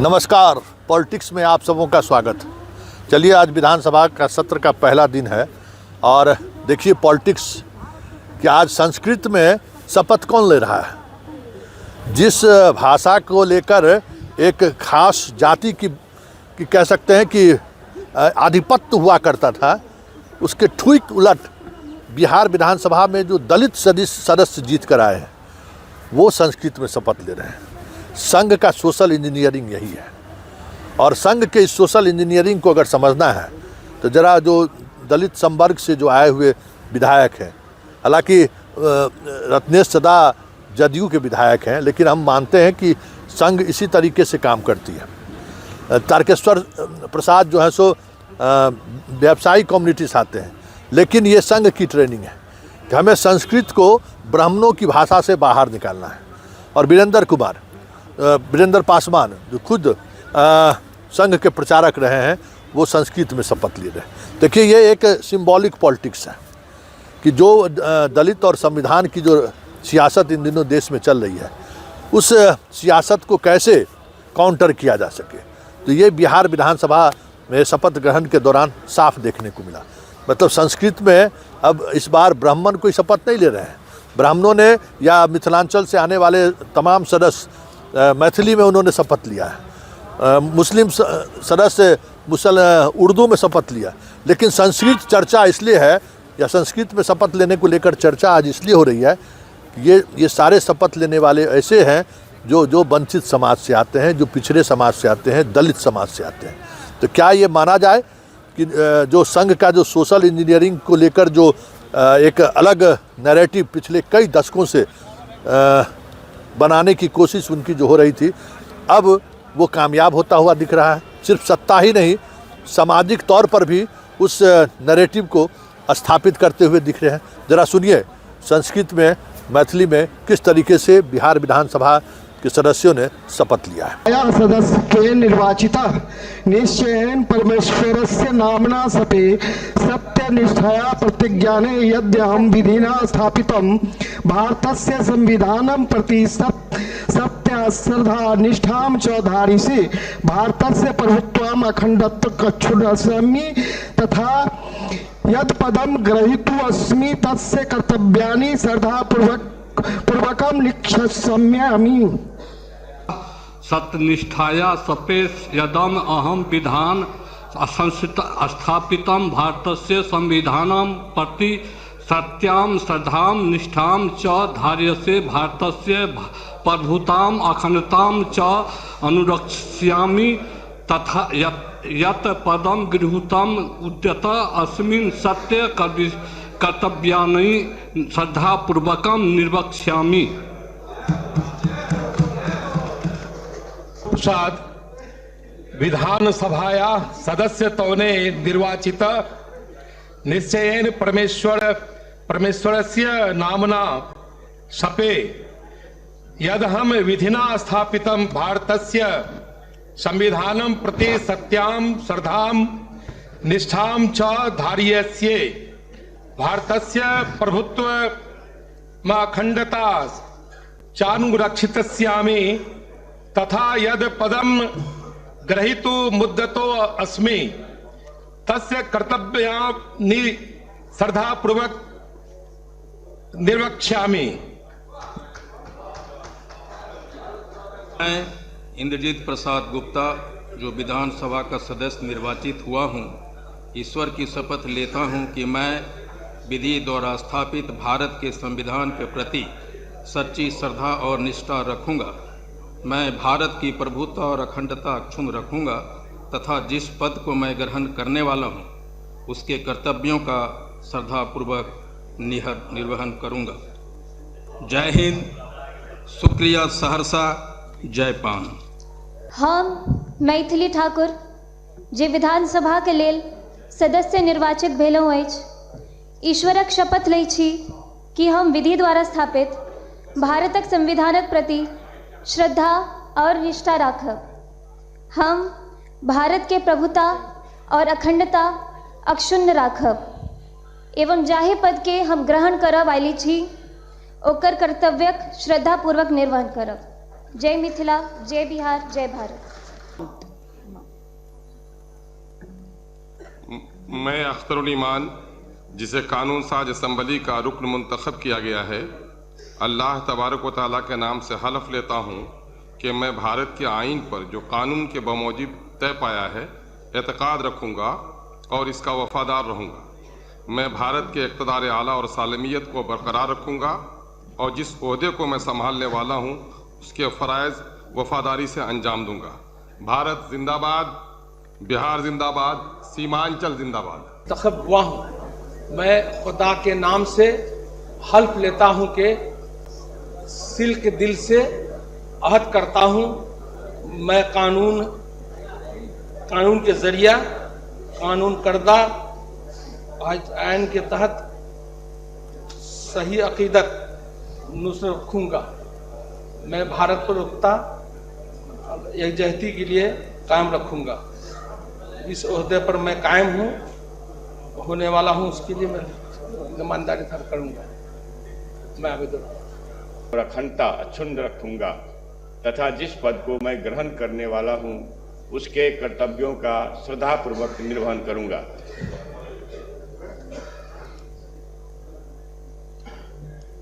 नमस्कार, पॉलिटिक्स में आप सबों का स्वागत। चलिए, आज विधानसभा का सत्र का पहला दिन है और देखिए पॉलिटिक्स कि आज संस्कृत में शपथ कौन ले रहा है। जिस भाषा को लेकर एक खास जाति की कह सकते हैं कि आधिपत्य हुआ करता था, उसके ठीक उलट बिहार विधानसभा में जो दलित सदस्य जीत कर आए हैं वो संस्कृत में शपथ ले रहे हैं। संघ का सोशल इंजीनियरिंग यही है और संघ के इस सोशल इंजीनियरिंग को अगर समझना है तो ज़रा जो दलित संवर्ग से जो आए हुए विधायक हैं, हालांकि रत्नेश सदा जदयू के विधायक हैं, लेकिन हम मानते हैं कि संघ इसी तरीके से काम करती है। तारकेश्वर प्रसाद जो है सो व्यवसायी कम्युनिटी से आते हैं, लेकिन ये संघ की ट्रेनिंग है कि हमें संस्कृत को ब्राह्मणों की भाषा से बाहर निकालना है। और वीरेंद्र पासवान जो खुद संघ के प्रचारक रहे हैं वो संस्कृत में शपथ ले रहे हैं। देखिए, ये एक सिंबॉलिक पॉलिटिक्स है कि जो दलित और संविधान की जो सियासत इन दिनों देश में चल रही है उस सियासत को कैसे काउंटर किया जा सके। तो ये बिहार विधानसभा में शपथ ग्रहण के दौरान साफ देखने को मिला। मतलब संस्कृत में अब इस बार ब्राह्मण कोई शपथ नहीं ले रहे हैं। ब्राह्मणों ने या मिथिलांचल से आने वाले तमाम सदस्य मैथिली में उन्होंने शपथ लिया है। मुस्लिम सदस्य उर्दू में शपथ लिया। लेकिन संस्कृत चर्चा इसलिए है या संस्कृत में शपथ लेने को लेकर चर्चा आज इसलिए हो रही है कि ये सारे शपथ लेने वाले ऐसे हैं जो वंचित समाज से आते हैं, जो पिछड़े समाज से आते हैं, दलित समाज से आते हैं। तो क्या ये माना जाए कि जो संघ का जो सोशल इंजीनियरिंग को लेकर जो एक अलग नैरेटिव पिछले कई दशकों से बनाने की कोशिश उनकी जो हो रही थी, अब वो कामयाब होता हुआ दिख रहा है। सिर्फ सत्ता ही नहीं, सामाजिक तौर पर भी उस नैरेटिव को स्थापित करते हुए दिख रहे हैं। ज़रा सुनिए संस्कृत में, मैथिली में किस तरीके से बिहार विधानसभा के सदस्यों ने शपथ लिया है। सदस्य के निर्वाचिता निश्चयेन परमेश्वरस्य नामना सते सत्यनिष्ठया प्रतिज्ञाने यद्यहं विधिना स्थापितं भारतस्य संविधानं प्रति सत्य श्रद्धा निष्ठां च धारिषे भारतस्य प्रभुत्वम् अखण्डत्वं रक्षामि तथा यद पदम ग्रहीतु अस्मि तस्य कर्तव्यानि श्रद्धापूर्वकं निक्षाम्यहि। सत्यनिष्ठाया सपेश यदम अहम विधान स्थापितं भारतस्य संविधानं प्रति सत्यां श्रद्धां निष्ठां च धार्यसे भारतस्य प्रभुताम् अखण्डतां च अनुरक्ष्यामि तथा यत् पदं गृहीतम् उद्यत अस्मिन् सत्य कर्तव्यानि श्रद्धापूर्वकं निर्वक्ष्यामि। विधानसभाया सदस्यत्वेन निर्वाचित निश्चयेन परमेश्वरस्य नामना शपे यदहं विधिना स्थापितं भारतस्य संविधानं प्रति सत्यां श्रद्धां निष्ठां च धार्यसे भारतस्य प्रभुत्वम् अखण्डता चानुरक्षिष्यामि तथा यद पदम ग्रहीतु मुद्दतो अस्मि तस्य कर्तव्यानि श्रद्धापूर्वक निर्वक्ष्यामि। मैं इंद्रजीत प्रसाद गुप्ता जो विधानसभा का सदस्य निर्वाचित हुआ हूं, ईश्वर की शपथ लेता हूं कि मैं विधि द्वारा स्थापित भारत के संविधान के प्रति सच्ची श्रद्धा और निष्ठा रखूंगा। मैं भारत की प्रभुत्व और अखंडता अक्षुण्ण रखूंगा तथा जिस पद को मैं ग्रहण करने वाला हूं उसके कर्तव्यों का श्रद्धापूर्वक निर्वहन करूंगा। जय हिंद, शुक्रिया, सहरसा, जय पान। हम मैथिली ठाकुर जे विधानसभा के लेल सदस्य निर्वाचित भेलहुँ अछि, ईश्वरक शपथ लै छी कि हम विधि द्वारा स्थापित भारतक संविधानक प्रति श्रद्धा और निष्ठा राखब। हम भारत के प्रभुता और अखंडता अक्षुण्ण राखब एवं जाहि पद के हम ग्रहण करब आइली छी ओकर कर्तव्यक श्रद्धापूर्वक निर्वहन करब। जय मिथिला, जय बिहार, जय भारत। मैं अख्तरुल ईमान, जिसे कानून साज असम्बली का रुकन मुंतखब किया गया है, अल्लाह तबारक व तआला के नाम से हलफ लेता हूँ कि मैं भारत के आइन पर जो कानून के बमौजिब तय पाया है एतकाद रखूँगा और इसका वफादार रहूँगा। मैं भारत के इक़्तिदार आला और सालमियत को बरकरार रखूँगा और जिस ओहदे को मैं संभालने वाला हूँ उसके फ़राइज़ वफादारी से अंजाम दूँगा। भारत जिंदाबाद, बिहार जिंदाबाद, सीमांचल जिंदाबाद। तखब हुआ हूँ। मैं खुदा के नाम से हल्फ लेता हूँ कि सिल के दिल से अहद करता हूँ मैं कानून के जरिया कानून करदा आइन के तहत सही अकीदत नुस्रत रखूँगा। मैं भारत पर रुकता यकजहती के लिए कायम रखूँगा। इस ओहदे पर मैं कायम हूँ, होने वाला हूँ, उसके लिए मैं ईमानदारी से करूँगा। मैं आवेदन और अखंडता अक्षुण्ण रखूँगा तथा जिस पद को मैं ग्रहण करने वाला हूँ उसके कर्तव्यों का श्रद्धापूर्वक निर्वहन करूँगा।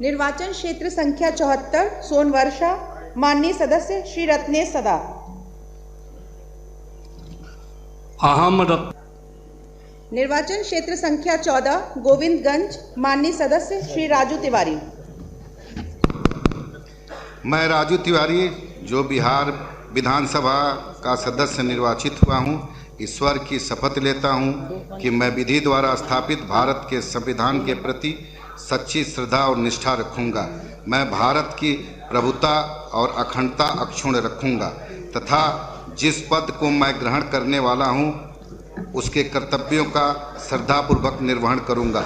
निर्वाचन क्षेत्र संख्या 74 सोनवर्षा, माननीय सदस्य श्री रत्नेश सदा। निर्वाचन क्षेत्र संख्या 14 गोविंदगंज, माननीय सदस्य श्री राजू तिवारी। मैं राजू तिवारी, जो बिहार विधानसभा का सदस्य निर्वाचित हुआ हूँ, ईश्वर की शपथ लेता हूँ कि मैं विधि द्वारा स्थापित भारत के संविधान के प्रति सच्ची श्रद्धा और निष्ठा रखूँगा। मैं भारत की प्रभुता और अखंडता अक्षुण्ण रखूँगा तथा जिस पद को मैं ग्रहण करने वाला हूँ उसके कर्तव्यों का श्रद्धापूर्वक निर्वहन करूँगा।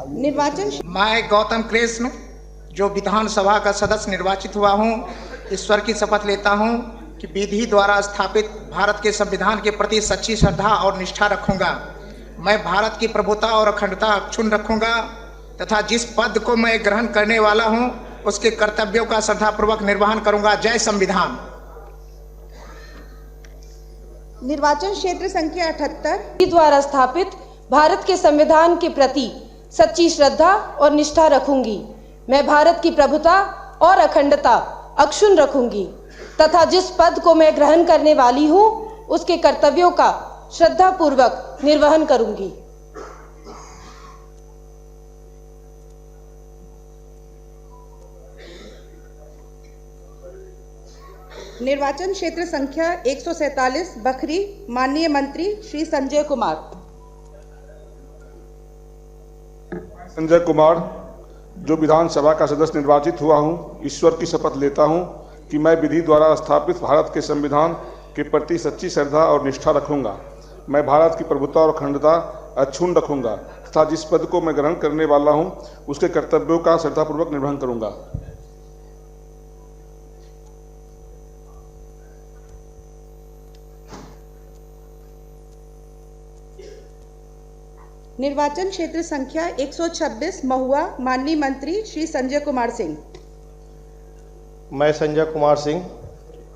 निर्वाचन मैं गौतम कृष्ण, जो विधानसभा का सदस्य निर्वाचित हुआ हूँ, ईश्वर की शपथ लेता हूँ कि विधि द्वारा स्थापित भारत के संविधान के प्रति सच्ची श्रद्धा और निष्ठा रखूँगा। मैं भारत की प्रभुता और अखंडता अक्षुण्ण रखूँगा तथा जिस पद को मैं ग्रहण करने वाला हूँ उसके कर्तव्यों का श्रद्धापूर्वक निर्वहन करूँगा। जय संविधान। निर्वाचन क्षेत्र संख्या 78 द्वारा स्थापित भारत के संविधान के प्रति सच्ची श्रद्धा और निष्ठा रखूंगी। मैं भारत की प्रभुता और अखंडता अक्षुण्ण रखूंगी तथा जिस पद को मैं ग्रहण करने वाली हूँ उसके कर्तव्यों का श्रद्धापूर्वक निर्वहन करूंगी। निर्वाचन क्षेत्र संख्या 147 बखरी, माननीय मंत्री श्री संजय कुमार। संजय कुमार, जो विधानसभा का सदस्य निर्वाचित हुआ हूँ, ईश्वर की शपथ लेता हूँ कि मैं विधि द्वारा स्थापित भारत के संविधान के प्रति सच्ची श्रद्धा और निष्ठा रखूँगा। मैं भारत की प्रभुता और अखंडता अक्षुण्ण रखूँगा तथा जिस पद को मैं ग्रहण करने वाला हूँ उसके कर्तव्यों का श्रद्धापूर्वक निर्वहन करूँगा। निर्वाचन क्षेत्र संख्या 126 महुआ, माननीय मंत्री श्री संजय कुमार सिंह। मैं संजय कुमार सिंह,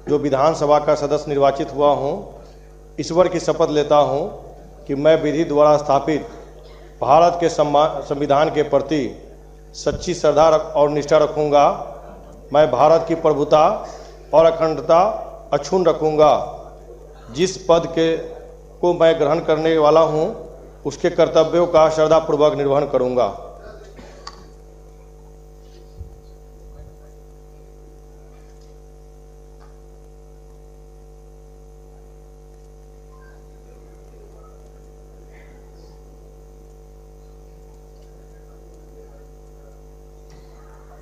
जो विधानसभा का सदस्य निर्वाचित हुआ हूँ, ईश्वर की शपथ लेता हूँ कि मैं विधि द्वारा स्थापित भारत के संविधान के प्रति सच्ची श्रद्धा और निष्ठा रखूँगा। मैं भारत की प्रभुता और अखंडता अक्षुण्ण रखूँगा। जिस पद को मैं ग्रहण करने वाला हूँ उसके कर्तव्यों का श्रद्धापूर्वक निर्वहन करूँगा।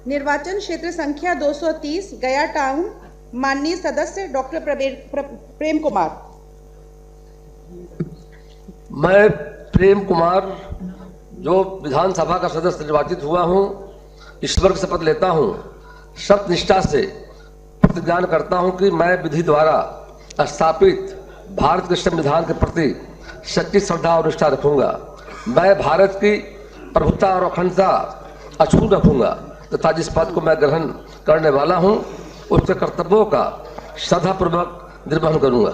निर्वाचन क्षेत्र संख्या 230 गया टाउन, माननीय सदस्य डॉक्टर प्रेम कुमार। मैं प्रेम कुमार, जो विधानसभा का सदस्य निर्वाचित हुआ हूँ, ईश्वर की शपथ लेता हूँ, सत्य निष्ठा से प्रतिज्ञान करता हूँ कि मैं विधि द्वारा स्थापित भारत के संविधान के प्रति सच्ची श्रद्धा और निष्ठा रखूँगा। मैं भारत की प्रभुता और अखंडता अक्षुण्ण रखूँगा तथा जिस पद को मैं ग्रहण करने वाला हूँ उसके कर्तव्यों का श्रद्धापूर्वक निर्वहन करूँगा।